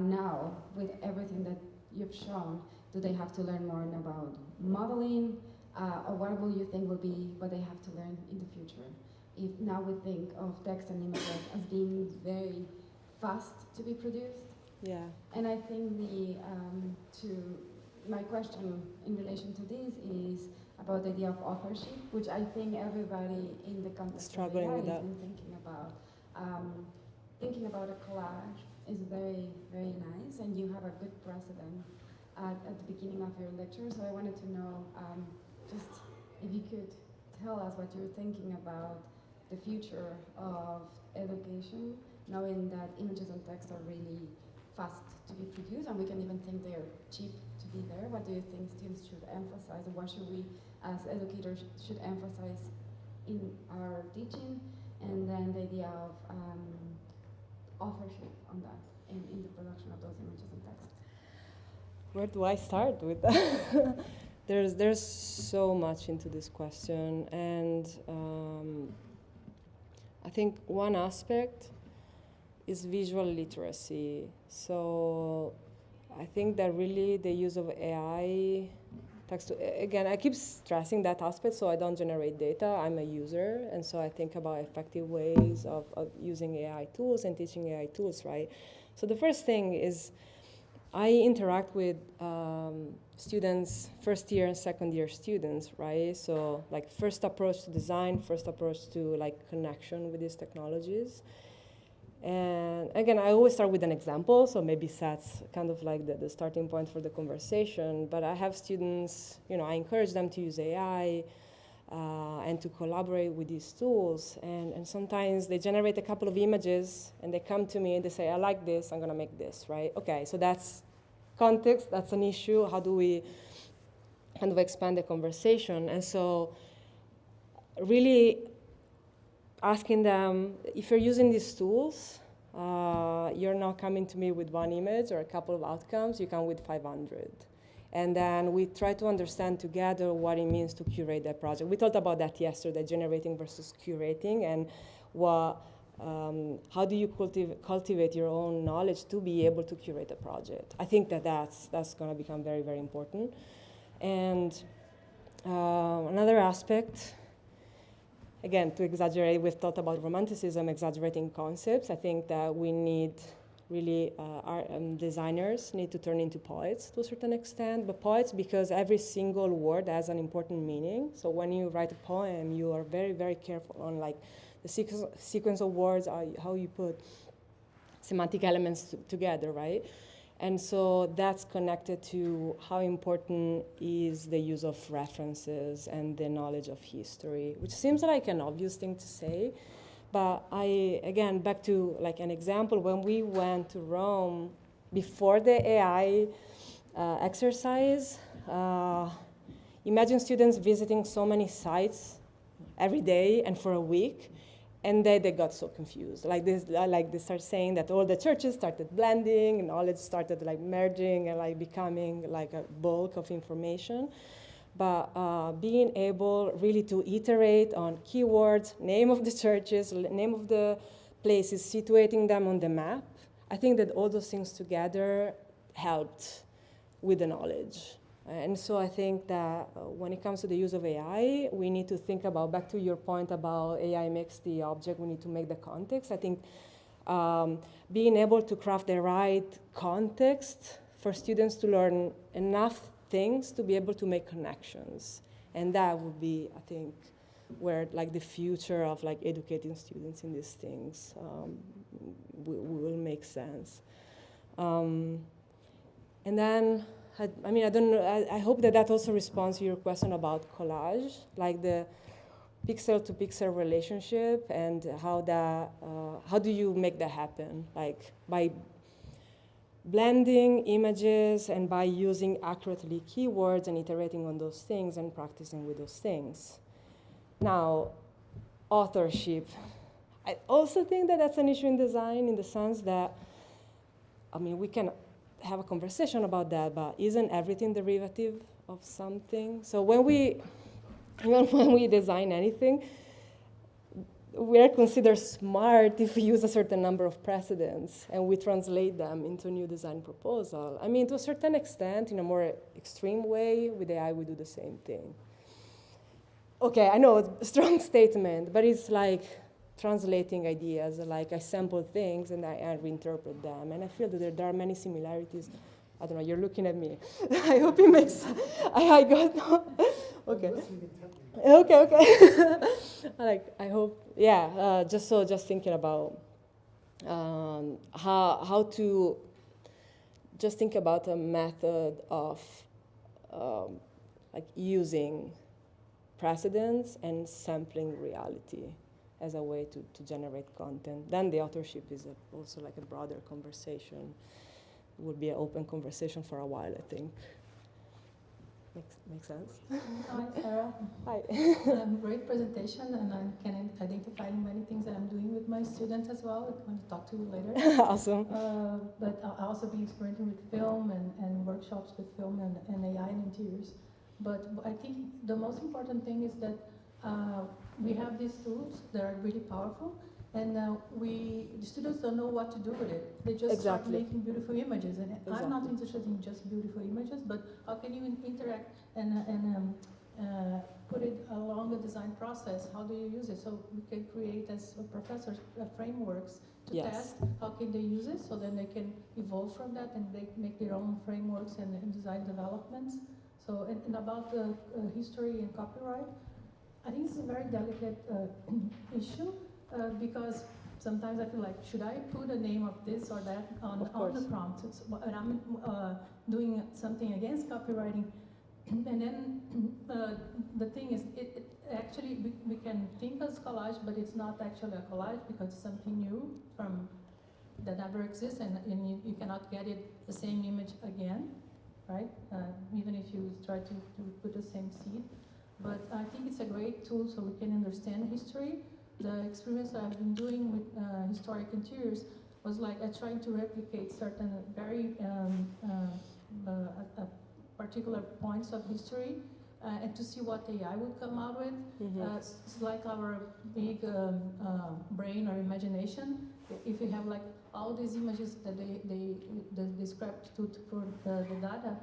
now with everything that you've shown? Do they have to learn more about modeling, or what will you think will be what they have to learn in the future? If now we think of text and images as being very fast to be produced. Yeah. And I think my question in relation to this is about the idea of authorship, which I think everybody in the context struggling of with AI that. has been thinking about. Thinking about a collage is very, very nice, and you have a good precedent at the beginning of your lecture. So I wanted to know, just if you could tell us what you're thinking about the future of education, knowing that images and text are really fast to be produced, and we can even think they're cheap to be there? What do you think students should emphasize, and what should we, as educators, should emphasize in our teaching? And then the idea of authorship on that, in the production of those images and text. Where do I start with that? There's so much into this question, and I think one aspect is visual literacy. So I think that really the use of AI text again, I keep stressing that aspect, so I don't generate data. I'm a user, and so I think about effective ways of using AI tools and teaching AI tools, right? So the first thing is I interact with students, first year and second year students, right? So like first approach to design, first approach to like connection with these technologies. And again, I always start with an example, so maybe that's kind of like the starting point for the conversation. But I have students, I encourage them to use AI and to collaborate with these tools. And sometimes they generate a couple of images, and they come to me and they say, I like this, I'm going to make this, right? Okay, so that's context, that's an issue. How do we kind of expand the conversation? And so really asking them, if you're using these tools, you're not coming to me with one image or a couple of outcomes, you come with 500. And then we try to understand together what it means to curate that project. We talked about that yesterday, generating versus curating, and how do you cultivate your own knowledge to be able to curate a project. I think that's going to become very, very important. And another aspect, again, to exaggerate, we've thought about romanticism, exaggerating concepts. I think that we need really, our designers need to turn into poets to a certain extent, but poets because every single word has an important meaning. So when you write a poem, you are very, very careful on like the sequence of words, how you put semantic elements together, right? And so that's connected to how important is the use of references and the knowledge of history, which seems like an obvious thing to say. But again, back to like an example, when we went to Rome, before the AI exercise, imagine students visiting so many sites every day and for a week. And they got so confused. They start saying that all the churches started blending and knowledge started like merging and like becoming like a bulk of information. But being able really to iterate on keywords, name of the churches, name of the places, situating them on the map, I think that all those things together helped with the knowledge. And so I think that when it comes to the use of AI, we need to think about, back to your point about AI makes the object, we need to make the context. I think being able to craft the right context for students to learn enough things to be able to make connections. And that would be, I think, where like the future of like educating students in these things will make sense. And then, I don't know, I hope that also responds to your question about collage, like the pixel to pixel relationship and how do you make that happen? Like by blending images and by using accurately keywords and iterating on those things and practicing with those things. Now, authorship. I also think that that's an issue in design in the sense that, we can have a conversation about that, but isn't everything derivative of something? So when we design anything, we are considered smart if we use a certain number of precedents and we translate them into a new design proposal. To a certain extent, in a more extreme way, with AI we do the same thing. Okay, I know, it's a strong statement, but it's like translating ideas, like I sample things and I reinterpret them. And I feel that there are many similarities. I don't know, you're looking at me. I hope it makes sense. I got, okay. Okay. I hope, yeah, just thinking about how to just think about a method of using precedents and sampling reality as a way to generate content. Then the authorship is also like a broader conversation. It would be an open conversation for a while, I think. Makes sense. Hi, Sara. Hi. Great presentation, and I can identify many things that I'm doing with my students as well. I'm going to talk to you later. Awesome. But I'll also be experimenting with film and workshops with film and AI and interiors. But I think the most important thing is that we have these tools that are really powerful, and the students don't know what to do with it. They just start making beautiful images, and I'm not interested in just beautiful images, but how can you interact and put it along the design process? How do you use it? So we can create, as professors, frameworks to test. How can they use it? So then they can evolve from that and they make their own frameworks and design developments. So, and about the history and copyright, I think it's a very delicate issue because sometimes I feel like, should I put a name of this or that on the prompt? And I'm doing something against copywriting. And then the thing is, it actually, we can think as collage, but it's not actually a collage because it's something new from that never exists, and you cannot get it the same image again, right? Even if you try to put the same seed. But I think it's a great tool so we can understand history. The experience that I've been doing with historic interiors was like trying to replicate certain very particular points of history and to see what AI would come out with. It's like our big brain or imagination. If you have like all these images that they scrapped to for the data,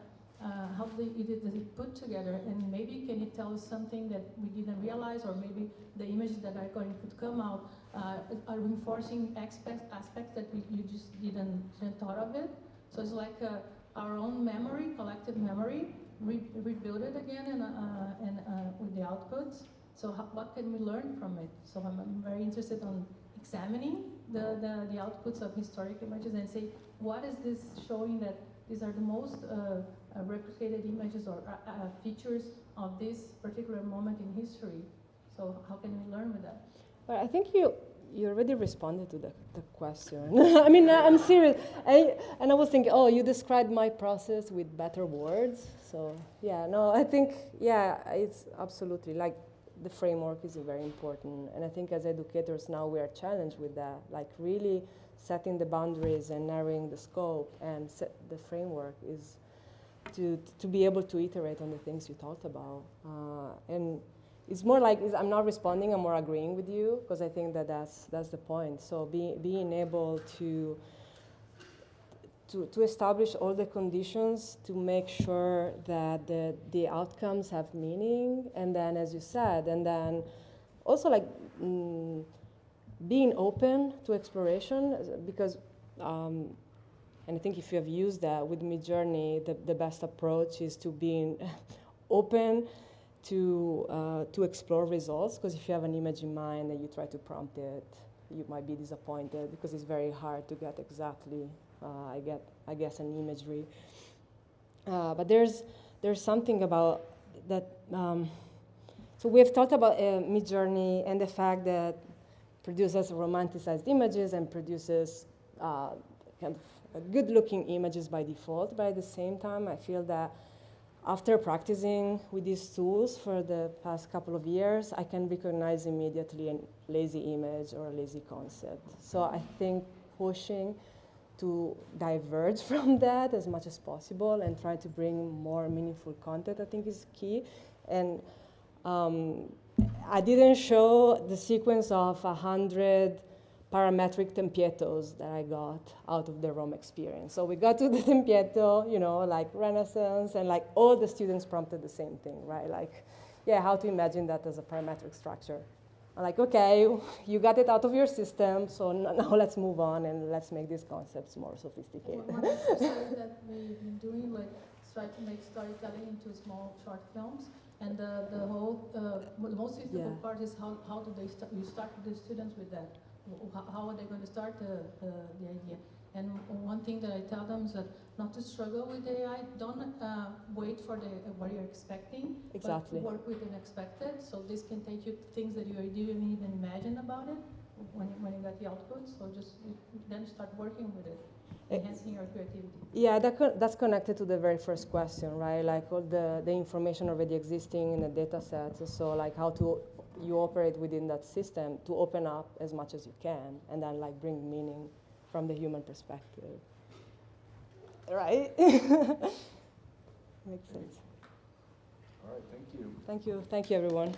how did it put together, and maybe can it tell us something that we didn't realize, or maybe the images that are going to come out are reinforcing aspects that you just didn't thought of it. So it's like our own memory, collective memory, rebuild it again and with the outputs. So what can we learn from it? So I'm very interested on examining the outputs of historic images and say, what is this showing that these are the most replicated images or features of this particular moment in history. So how can we learn with that? Well, I think you already responded to the question. I mean, I'm serious. And I was thinking, oh, you described my process with better words. So yeah, no, I think, yeah, it's absolutely, like, the framework is very important. And I think as educators now we are challenged with that, like really setting the boundaries and narrowing the scope, and the framework is to be able to iterate on the things you talked about. And it's more like, I'm not responding, I'm more agreeing with you, because I think that's the point. So being able to establish all the conditions to make sure that the outcomes have meaning, and then, as you said, and then also like being open to exploration, because and I think if you have used that with Midjourney, the best approach is to being open to explore results, because if you have an image in mind and you try to prompt it, you might be disappointed because it's very hard to get exactly, I guess, an imagery. But there's something about that. So we've talked about Midjourney and the fact that produces romanticized images and produces kind of good-looking images by default. But at the same time, I feel that after practicing with these tools for the past couple of years, I can recognize immediately a lazy image or a lazy concept. So I think pushing to diverge from that as much as possible and try to bring more meaningful content, I think, is key. And I didn't show the sequence of 100 parametric tempietos that I got out of the Rome experience. So we got to the tempieto, like Renaissance, and like all the students prompted the same thing, right? Like, yeah, how to imagine that as a parametric structure. I'm like, okay, you got it out of your system, so now let's move on and let's make these concepts more sophisticated. One exercise that we've been doing, like, try to make storytelling into small short films. And the most difficult part is how do they start? You start the students with that. How are they going to start the idea? And one thing that I tell them is that not to struggle with AI. Don't wait for what you're expecting. Exactly. But work with unexpected. So this can take you to things that you didn't even imagine about it when you got the output. So just then start working with it. enhancing your creativity. Yeah, that's connected to the very first question, right? Like all the information already existing in the data sets. So like how you operate within that system to open up as much as you can and then like bring meaning from the human perspective. Right? Makes sense. All right, thank you. Thank you. Thank you, everyone.